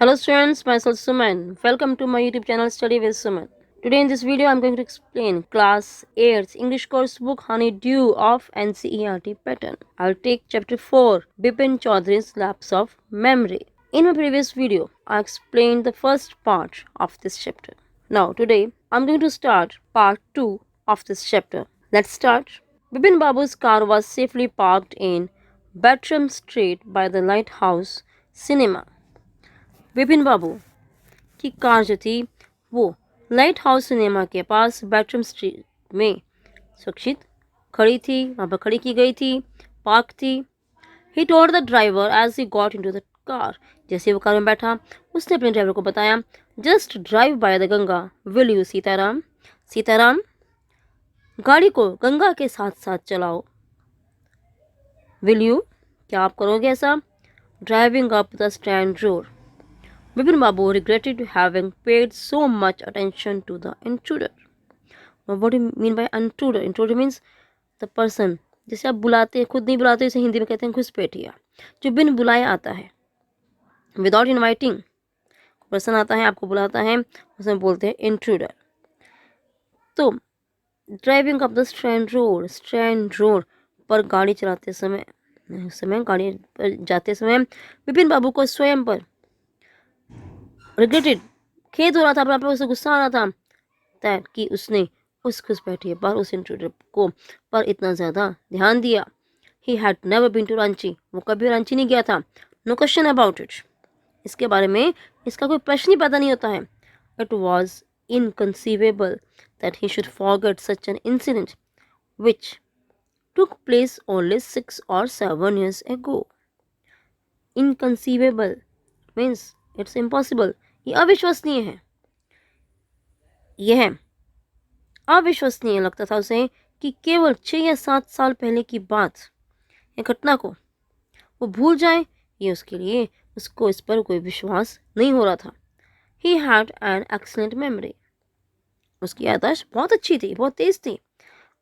Hello students, myself Suman. Welcome to my YouTube channel Study with Suman. Today in this video I'm going to explain class 8 English course book Honeydew of NCERT pattern. I'll take chapter 4 Bipin Chaudhary's Lapse of Memory. In my previous video I explained the first part of this chapter. Now today I'm going to start part 2 of this chapter. Let's start. Bipin Babu's car was safely parked in Bertram Street by the Lighthouse Cinema. Vipin बाबू की car जो थी वो light house cinema के पास बैटरम street में सुरक्षित खड़ी थी, वहाँ पर खड़ी की गई थी, पार्क थी. He told the driver as he got into the car. जैसे वो कार में बैठा उसने अपने ड्राइवर को बताया, just drive by the Ganga, will you Sitaram. Sitaram, गाड़ी को गंगा के साथ साथ चलाओ. विल यू, क्या आप करोगे ऐसा. Driving up the stand road. Bipin Babu regretted having paid so much attention to the intruder. Now, what do you mean by intruder? Intruder means the person. जैसे आप बुलाते हैं, खुद नहीं बुलाते, इसे हिंदी में कहते हैं घुसपैठिया, जो बिन बुलाए आता है. विदाउट इन्वाइटिंग पर्सन आता है, आपको बुलाता है, उसमें बोलते हैं इंट्रूडर. तो driving up the strand road पर गाड़ी चलाते समय, गाड़ी पर जाते समय विपिन बाबू को स्वयं पर रिग्रेटेड, खेद हो रहा था, पर उसे गुस्सा आ रहा था दैट कि उसने उस घुसपैठिए पर, उस इंट्रूडर को पर इतना ज़्यादा ध्यान दिया. He had never been to Ranchi, वो कभी रांची नहीं गया था. नो क्वेश्चन अबाउट इट, इसके बारे में इसका कोई प्रश्न ही पैदा नहीं होता है. It was inconceivable that he should forget such an incident which took place only 6 or 7 years ago. Inconceivable means it's impossible. ये अविश्वसनीय है. यह अविश्वसनीय लगता था उसे कि केवल 6 या 7 साल पहले की बात या घटना को वो भूल जाए. ये उसके लिए उसको इस पर कोई विश्वास नहीं हो रहा था. He had an excellent memory, उसकी याददाश्त बहुत अच्छी थी, बहुत तेज थी.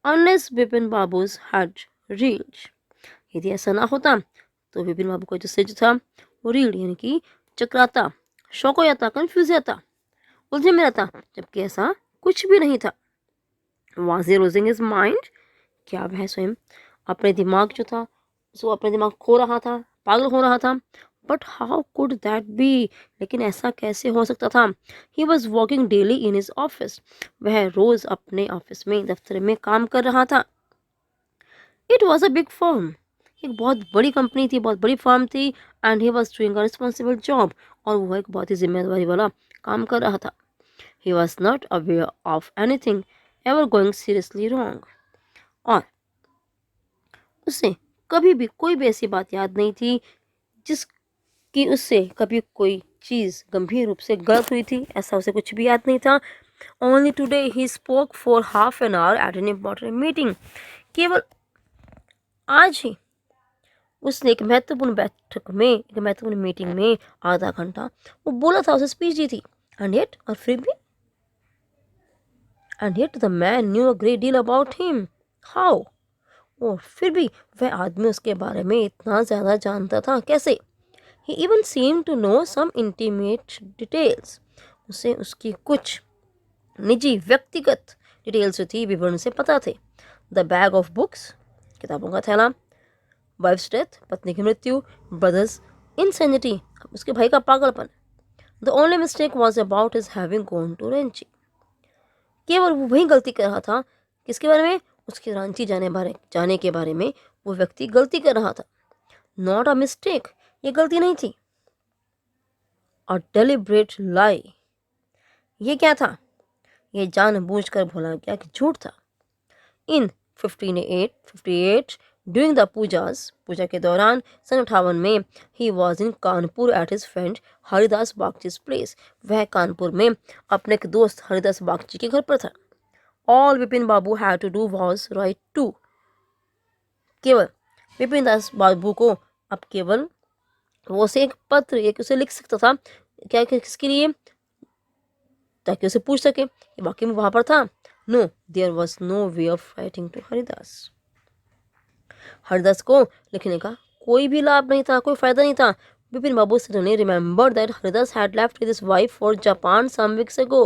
Unless Bipin babus had reeled, यदि ऐसा ना होता तो बिपिन बाबू का जो सिर था वो रील्ड यानी कि चकराता, शौक हो जाता, कंफ्यूज जाता, उलझे में रहता, जबकि ऐसा कुछ भी नहीं था. Was he losing his mind, क्या वह स्वयं अपने दिमाग जो था उसको अपने दिमाग खो रहा था, पागल हो रहा था. But how could that be, लेकिन ऐसा कैसे हो सकता था. He was working daily in his office, वह रोज अपने ऑफिस में, दफ्तर में काम कर रहा था. It was a big firm, एक बहुत बड़ी कंपनी थी, बहुत बड़ी फर्म थी. And he was doing a responsible job, और वो एक बहुत ही जिम्मेदारी वाला काम कर रहा था. He was not aware of anything ever going seriously wrong, और उसे कभी भी कोई भी ऐसी बात याद नहीं थी जिसकी उससे कभी कोई चीज़ गंभीर रूप से गलत हुई थी. ऐसा उसे कुछ भी याद नहीं था. Only today he spoke for half an hour at an important meeting, केवल आज ही उसने एक महत्वपूर्ण बैठक में, एक महत्वपूर्ण मीटिंग में आधा घंटा वो बोला था, उसे स्पीच दी थी. एंड येट, और फिर भी, and yet the man new a great deal about him. How, और फिर भी वह आदमी उसके बारे में इतना ज़्यादा जानता था, कैसे. He even seem to know some intimate details, उसे उसकी कुछ निजी व्यक्तिगत डिटेल्स जो थी, विवरण से पता थे. द बैग ऑफ बुक्स, किताबों का थैला. वाइफ्स डेथ, पत्नी की मृत्यु. ब्रदर्स इनसेनिटी, उसके भाई का पागलपन. The only mistake was about his having gone to Ranchi, केवल वो वही गलती कर रहा था. किसके बारे में, उसके रांची जाने के बारे में वो व्यक्ति गलती कर रहा था. नॉट अ मिस्टेक, ये गलती नहीं थी. अ डेलिब्रेट लाई, ये क्या था, ये जानबूझकर भोला गया कि झूठ था. इन 1558 ड्यूरिंग द पूजा के दौरान सन 58 में he was in Kanpur at his friend Haridas Bagchi's place, वह कानपुर में अपने एक दोस्त हरिदास बागची के घर पर था. All Vipin Babu had to do was write to, केवल विपिन दास बाबू को अब केवल वो उसे एक पत्र, एक उसे लिख सकता था. क्या, किसके लिए, ताकि उसे पूछ सके कि वाकई में वहां पर था. No, there was no way of writing to Haridas, Haridas को लिखने का कोई भी लाभ नहीं था, कोई फायदा नहीं था. Bipin Babu suddenly remembered that Haridas had left with his wife for Japan some weeks ago.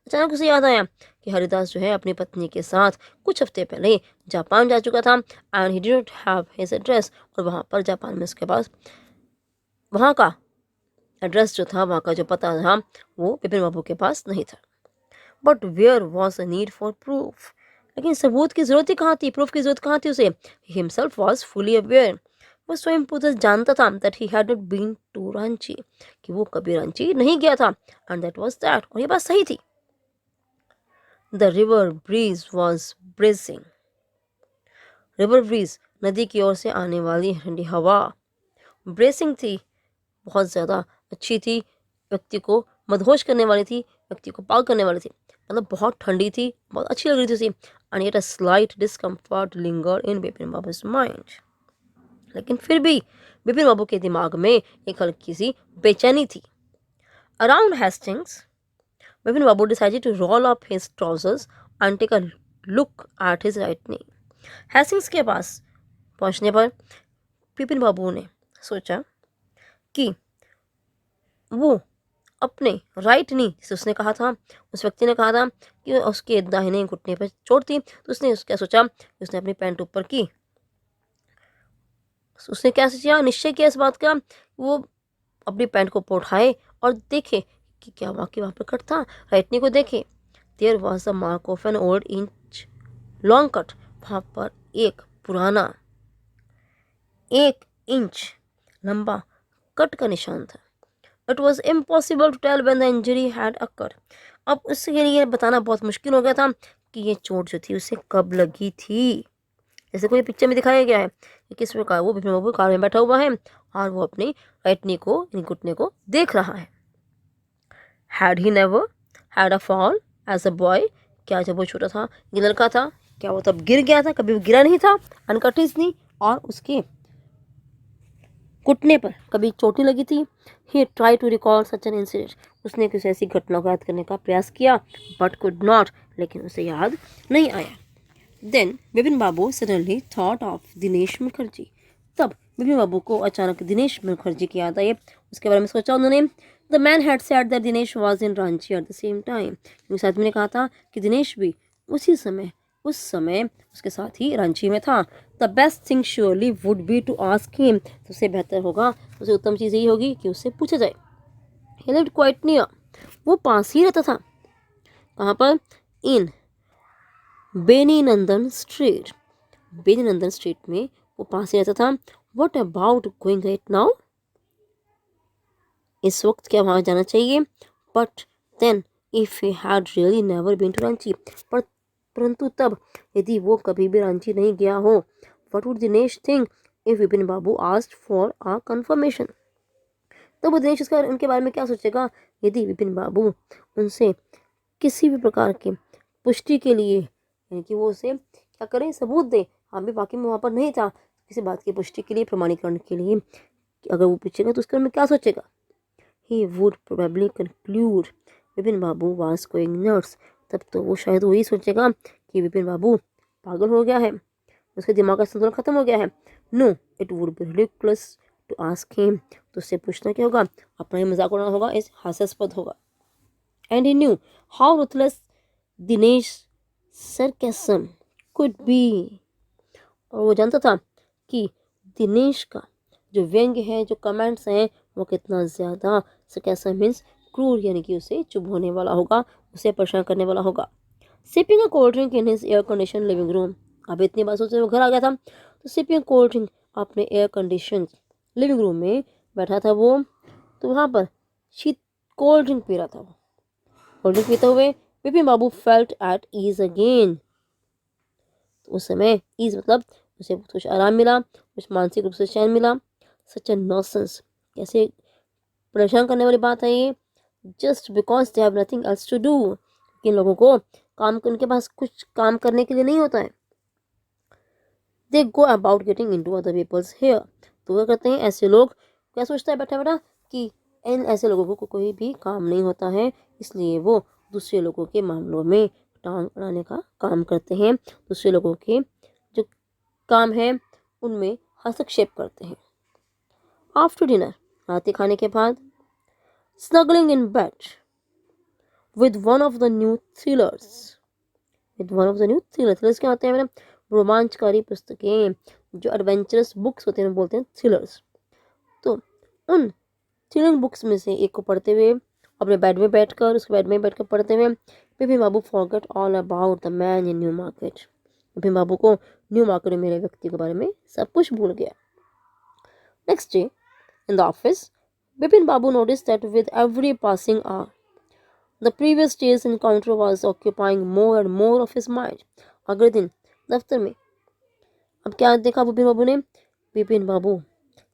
अचानक उसे याद आया कि हरिदास जो है अपनी पत्नी के साथ कुछ हफ्ते पहले जापान जा चुका था and he didn't have his address, और वहाँ पर जापान में उसके पास वहाँ का एड्रेस जो था, वहाँ का जो पता था, वो बिपिन बाबू के पास नहीं था. But where was a need for proof, लेकिन सबूत की जरूरत ही कहाँ थी, प्रूफ की जरूरत कहाँ थी उसे. हिमसेल्फ वॉज फुली अवेयर, वो स्वयं पूरा जानता था that he had not been to Ranchi, कि वो कभी रांची नहीं गया था. एंड दैट वाज दैट, और ये बात सही थी. The river breeze was bracing, river breeze नदी की ओर से आने वाली ठंडी हवा ब्रेसिंग थी, बहुत ज़्यादा अच्छी थी, व्यक्ति को मदहोश करने वाली थी, व्यक्ति को पागल करने वाली थी. मतलब बहुत ठंडी थी, बहुत अच्छी लग रही थी उसे. And yet a slight discomfort linger in Bipin Babu's mind, लेकिन फिर भी बिपिन बाबू के दिमाग में एक हल्की सी बेचैनी थी. Around Hastings Bipin Babu decided to roll up his trousers and take a look at his right knee. Hastings के पास पहुंचने पर बिपिन बाबू ने सोचा कि वो अपने राइट नी, जिसे उसने कहा था, उस व्यक्ति ने कहा था कि उसके दाहिने घुटने पर चोट थी, तो उसने क्या सोचा कि उसने अपनी पैंट ऊपर की. उसने क्या सोचा, निश्चय किया इस बात का, वो अपनी पैंट को उठाए और देखे कि क्या वाकई वहाँ पर कट था. राइट नी को देखे. There was a mark of an old inch long cut, वहाँ पर एक पुराना 1 इंच लंबा कट का निशान था. It was impossible to tell when the injury had occur. अब उसके लिए बताना बहुत मुश्किल हो गया था कि ये चोट जो थी उसे कब लगी थी. जैसे कोई पिक्चर में दिखाया गया है कि किस प्रकार वो बिपिन बाबू कार में बैठा हुआ है और वो अपनी राइट नी को, घुटने को देख रहा है. Had he never had a fall as a boy, क्या जब वो छोटा था, ये लड़का था, क्या वो तब गिर गया था? कभी वो गिरा नहीं था, अनकट हिज नी, और उसके घुटने पर कभी चोट नहीं लगी थी. He try to recall such an incident, उसने किसी ऐसी घटना को याद करने का प्रयास किया, बट कुड नॉट, लेकिन उसे याद नहीं आया. Then Bipin Babu suddenly thought of Dinesh Mukherjee, तब बिपिन बाबू को अचानक दिनेश मुखर्जी की याद आई. उसके बारे में सोचा उन्होंने. The man had said that Dinesh was in Ranchi at the same time, उस आदमी ने कहा था कि दिनेश भी उस समय उसके साथ ही रांची में था. The best thing surely would be to ask him, तो उससे बेहतर होगा, उससे उत्तम चीज़ यही होगी कि उससे पूछा जाए. ही लिव्ड क्वाइट नियर, वो पास ही रहता था. कहाँ पर? इन बेनीनंदन स्ट्रीट, बेनीनंदन स्ट्रीट में वो पास ही रहता था. What about going right now, इस वक्त क्या वहाँ जाना चाहिए? But then if he had really never been to Ranchi, परंतु तब यदि वो कभी भी रांची नहीं गया हो, what would Dinesh think if Vipin Babu asked for a confirmation, तो वो दिनेश उसका उनके बारे में क्या सोचेगा यदि विपिन बाबू उनसे किसी भी प्रकार की पुष्टि के लिए, यानी कि वो उसे क्या करें, सबूत दे, हाँ भी वाकई में वहाँ पर नहीं था, किसी बात की पुष्टि के लिए, प्रमाणीकरण के लिए, अगर वो पूछेगा तो उसके बारे में क्या सोचेगा. He would probably conclude Vipin Babu was going nuts, तब तो वो शायद वही सोचेगा कि विपिन बाबू पागल हो गया है, उसके दिमाग का संतुलन खत्म हो गया है. No, it would be ridiculous to ask him, तो उससे पूछना क्या होगा, अपना ही मजाक उड़ाना होगा, इस हास्यास्पद होगा. And he knew how ruthless Dinesh sarcasm could be, और वो जानता था कि दिनेश का जो व्यंग है, जो कमेंट्स हैं, वो कितना ज़्यादा सरकैसम मीन्स क्रूर, यानी कि उसे चुभ होने वाला होगा, उसे परेशान करने वाला होगा. Sipping a cold drink in his air condition living room, अब इतनी बात सोचते वो घर आ गया था, तो सिपिंग कोल्ड ड्रिंक अपने एयर कंडीशन लिविंग रूम में बैठा था वो, तो वहाँ पर शीत कोल्ड ड्रिंक पी रहा था. वो कोल्ड ड्रिंक पीते हुए विपिन बाबू फेल्ट एट ईज अगेन, तो उस समय ईज मतलब उसे कुछ आराम मिला, कुछ मानसिक रूप से चैन मिला. सच ए नॉनसेंस, कैसे परेशान करने वाली बात है ये. Just because they have nothing else to do, इन लोगों को काम, उनके पास कुछ काम करने के लिए नहीं होता है. They go about getting into other people's hair, तो क्या करते हैं ऐसे लोग, क्या सोचता है बैठा बैठा कि इन ऐसे लोगों को कोई भी काम नहीं होता है, इसलिए वो दूसरे लोगों के मामलों में टांग अड़ाने का काम करते हैं, दूसरे लोगों के जो काम है उनमें हस्तक्षेप करते हैं. आफ्टर डिनर, रात खाने के बाद snuggling in bed with one of the new thrillers. With one of the new thrillers क्या होते हैं मैडम? रोमांचकारी पुस्तकें, जो एडवेंचरस बुक्स होते हैं बोलते हैं थ्रिलर्स। तो उन थ्रिलिंग बुक्स में से एक को पढ़ते हुए अपने बेड में बैठकर पढ़ते हुए Bipin Babu forget all about the man in New Market. Bipin Babu को न्यू मार्केट में मिले व्यक्ति के बारे में सब कुछ भूल गया। Next day in the office Bipin Babu notice that with every passing hour the previous day's encounter was occupying more and more of his mind. अगले दिन दफ्तर में अब क्या देखा बिपिन बाबू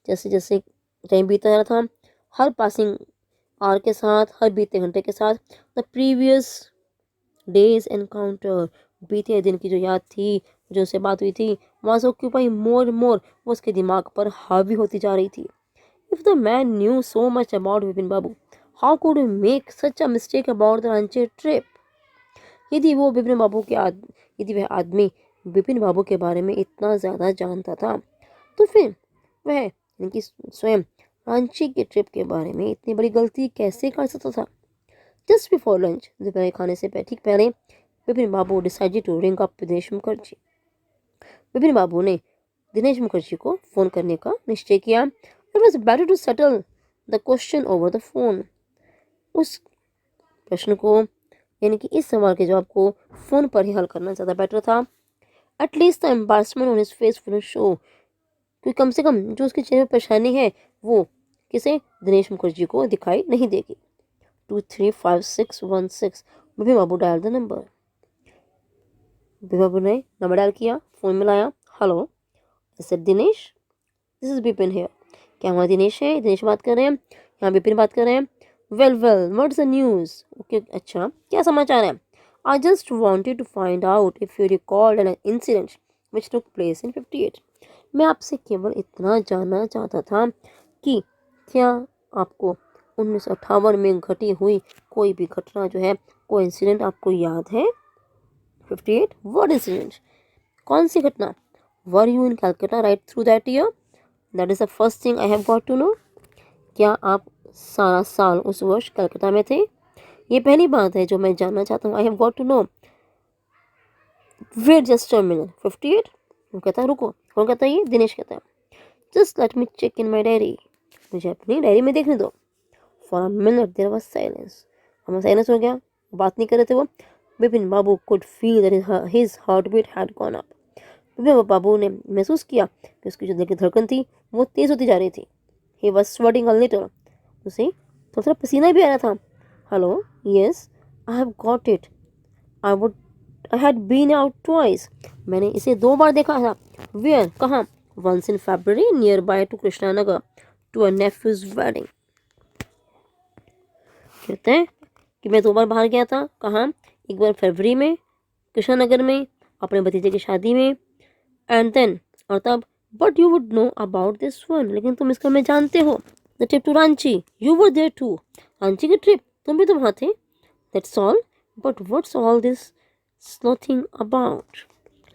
जैसे जैसे टाइम बीता जा रहा था, हर पासिंग आवर के साथ, हर बीते घंटे के साथ द प्रीवियस डेज एनकाउंटर, बीते दिन की जो याद थी, जो उससे बात हुई थी, वहाँ से ऑक्यूपाई मोर मोर, वो उसके दिमाग पर हावी होती जा रही थी। If the man new so much about Bipin Babu, how could he make such a mistake about the Ranchi trip? यदि वह आदमी बिपिन बाबू के बारे में इतना ज़्यादा जानता था, तो फिर वह इनकी स्वयं रांची के ट्रिप के बारे में इतनी बड़ी गलती कैसे कर सकता था? जस्ट बिफोर लंच, दोपहर खाने से ठीक पहले, बिपिन बाबू decided to ring up Dinesh Mukherjee. Bipin babu ने दिनेश मुखर्जी को फोन करने का निश्चय किया। It was better to settle the question over the phone. उस प्रश्न को, यानी कि इस सवाल के जवाब को फोन पर ही हल करना ज़्यादा बेटर था। At least the embarrassment on his face wouldn't show, क्योंकि कम से कम जो उसके चेहरे पर परेशानी है वो किसे, दिनेश मुखर्जी को दिखाई नहीं देगी। 235616 बिपिन बाबू dial the number. Bipin babu ने नंबर डायल किया, फोन मिलाया। Hello, Dinesh, this is Bipin here. क्या हमारा दिनेश है? दिनेश बात कर रहे हैं, यहाँ बिपिन बात कर रहे हैं। Well what's the news? Okay, अच्छा क्या समाचार है? I just wanted to find out if you recalled an incident which took place in 58। मैं आपसे केवल इतना जानना चाहता था कि क्या आपको 1958 में घटी हुई कोई भी घटना जो है, कोई इंसिडेंट आपको याद है? 58, व्हाट इंसिडेंट? कौन सी घटना? Were you in Calcutta right through that year? That is the first thing I have got to know. क्या आप सारा साल उस वर्ष कलकत्ता में थे? ये पहली बात है जो मैं जानना चाहता हूँ। I have got to know. Wait just a minute, 58? वो कहता है रुको, कौन कहता है? ये दिनेश कहता है। Just let me check in my diary, मुझे अपनी डायरी में देखने दो। For a minute there was silence. हमें साइलेंस हो गया, बात नहीं कर रहे थे वो। Bipin babu could feel that his heart beat had gone up. Bipin babu ने महसूस किया कि उसकी जो दिल की धड़कन थी वो तेज होती जा रही थी। He was sweating a little, उसे थोड़ा पसीना भी आ रहा था। Hello, yes, I have got it. I had been out twice, मैंने इसे 2 बार देखा था। वेयर, कहाँ? Once in February near by to Krishnanagar to a nephew's wedding. कहते हैं कि मैं 2 बार बाहर गया था। कहाँ? एक बार फरवरी में कृष्णानगर में अपने भतीजे की शादी में, एंड देन, और तब, but you would know about this one, लेकिन तुम इसका मैं जानते हो। The trip to Ranchi, you were there too. Ranchi की ट्रिप, तुम भी तो वहाँ थे। That's all, but what's all this sleuthing about?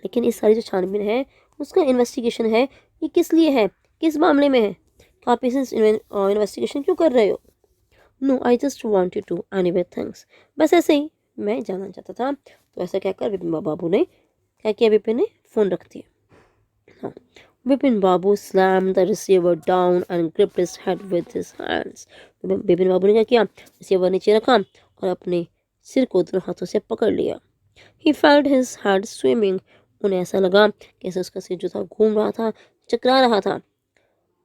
लेकिन इस सारी जो छानबीन है, उसका इन्वेस्टिगेशन है, ये किस लिए है, किस मामले में है? आप इस इन्वेस्टिगेशन क्यों कर रहे हो? No, I just wanted to, anyway thanks. बस ऐसे ही मैं जानना चाहता था। तो ऐसा कहकर बिपिन बाबू ने क्या किया? बिपिन ने फ़ोन रख दिया। हाँ, बिपिन बाबू slammed the receiver down and gripped his head with his hands. Bipin babu ने क्या किया? रिसीवर नीचे रखा और अपने सिर को दोनों हाथों से पकड़ लिया। He felt his head swimming. उन्हें ऐसा लगा कैसे उसका सिर जो था घूम रहा था, चकरा रहा था।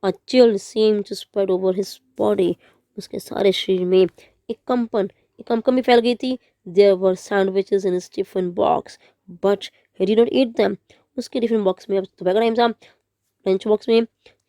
A chill seemed to spread over his body. उसके सारे शरीर में एक कंपन भी फैल गई थी। There were sandwiches in his tiffin box, but he did not eat them. उसके टिफिन बॉक्स में, अब दोपहर का टाइम था, लंच बॉक्स में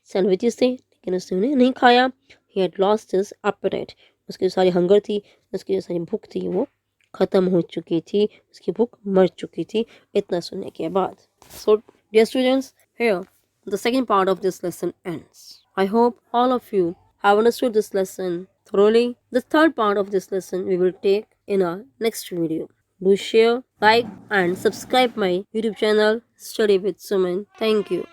सैंडविचेस थे, लेकिन उसने उन्हें नहीं खाया। He had lost his appetite. उसकी जो सारी हंगर थी, उसकी जो सारी भूख थी, वो ख़त्म हो चुकी थी, उसकी भूख मर चुकी थी। इतना सुनने के बाद, so dear students, here the second part of this lesson ends. I hope all of you have understood this lesson thoroughly. The third part of this lesson we will take in our next video. Do share, like and subscribe my YouTube channel Study with Suman. Thank you.